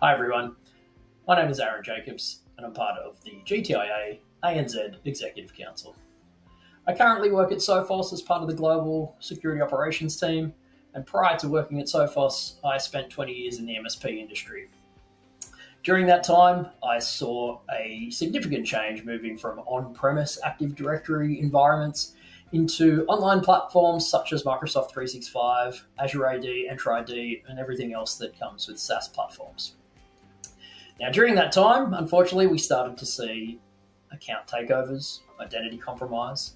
Hi everyone, my name is Aaron Jacobs and I'm part of the GTIA ANZ Executive Council. I currently work at Sophos as part of the Global Security Operations team, and prior to working at Sophos, I spent 20 years in the MSP industry. During that time, I saw a significant change moving from on-premise Active Directory environments into online platforms such as Microsoft 365, Azure AD, Entra ID, and everything else that comes with SaaS platforms. Now, during that time, unfortunately, we started to see account takeovers, identity compromise,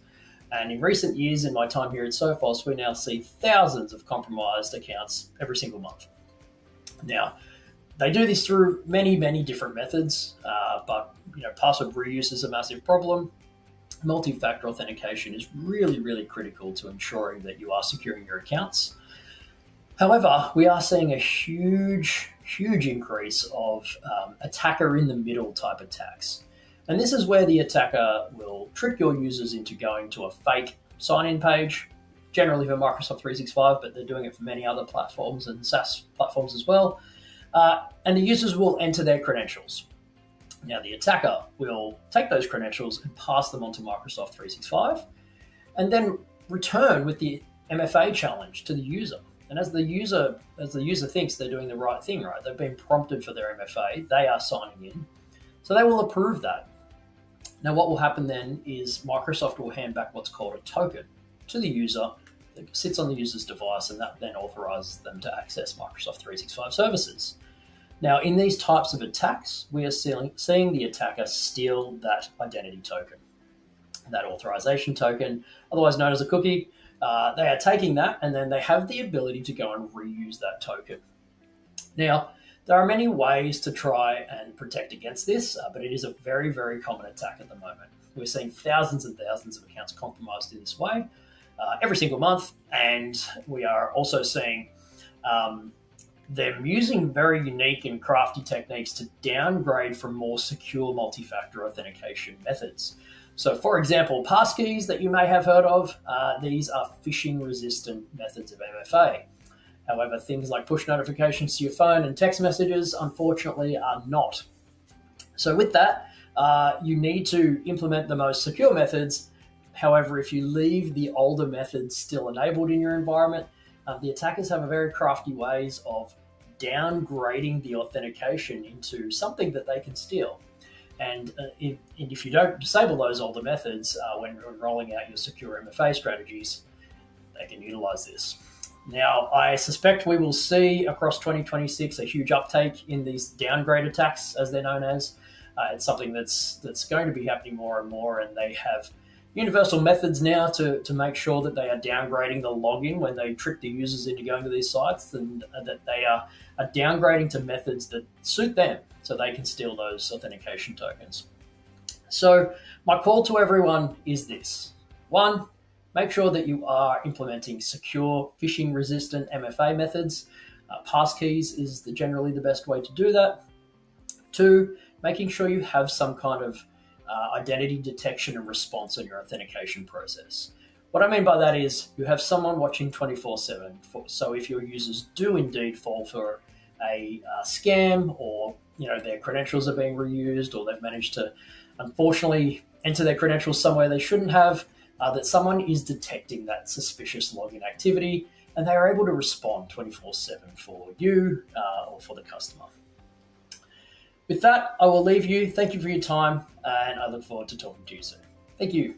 and in recent years, in my time here at Sophos, we now see thousands of compromised accounts every single month. Now, they do this through many different methods, but password reuse is a massive problem. Multi-factor authentication is really critical to ensuring that you are securing your accounts. However, we are seeing a huge increase of attacker in the middle type attacks. And this is where the attacker will trick your users into going to a fake sign-in page, generally for Microsoft 365, but they're doing it for many other platforms and SaaS platforms as well. And the users will enter their credentials. Now, the attacker will take those credentials and pass them onto Microsoft 365 and then return with the MFA challenge to the user. And as the user thinks they're doing the right thing, right? They've been prompted for their MFA, they are signing in. So they will approve that. Now, what will happen then is Microsoft will hand back what's called a token to the user that sits on the user's device, and that then authorizes them to access Microsoft 365 services. Now, in these types of attacks, we are seeing the attacker steal that identity token, that authorization token, otherwise known as a cookie. They are taking that and then they have the ability to go and reuse that token. Now, there are many ways to try and protect against this, but it is a very common attack at the moment. We're seeing thousands and thousands of accounts compromised in this way every single month, and we are also seeing them using very unique and crafty techniques to downgrade from more secure multi-factor authentication methods. So, for example, passkeys that you may have heard of, these are phishing-resistant methods of MFA. However, things like push notifications to your phone and text messages, unfortunately, are not. So with that, you need to implement the most secure methods. However, if you leave the older methods still enabled in your environment, the attackers have a very crafty ways of downgrading the authentication into something that they can steal. And if you don't disable those older methods when rolling out your secure MFA strategies, they can utilize this. Now, I suspect we will see across 2026 a huge uptake in these downgrade attacks, as they're known as. It's something that's going to be happening more and more, and they have universal methods now to make sure that they are downgrading the login when they trick the users into going to these sites, and that they are downgrading to methods that suit them so they can steal those authentication tokens. So my call to everyone is this. 1, make sure that you are implementing secure phishing-resistant MFA methods. Passkeys is generally the best way to do that. 2, making sure you have some kind of identity detection and response in your authentication process. What I mean by that is you have someone watching 24/7. So if your users do indeed fall for a scam, or their credentials are being reused, or they've managed to unfortunately enter their credentials somewhere they shouldn't have, that someone is detecting that suspicious login activity and they are able to respond 24/7 for you or for the customer. With that, I will leave you. Thank you for your time, and I look forward to talking to you soon. Thank you.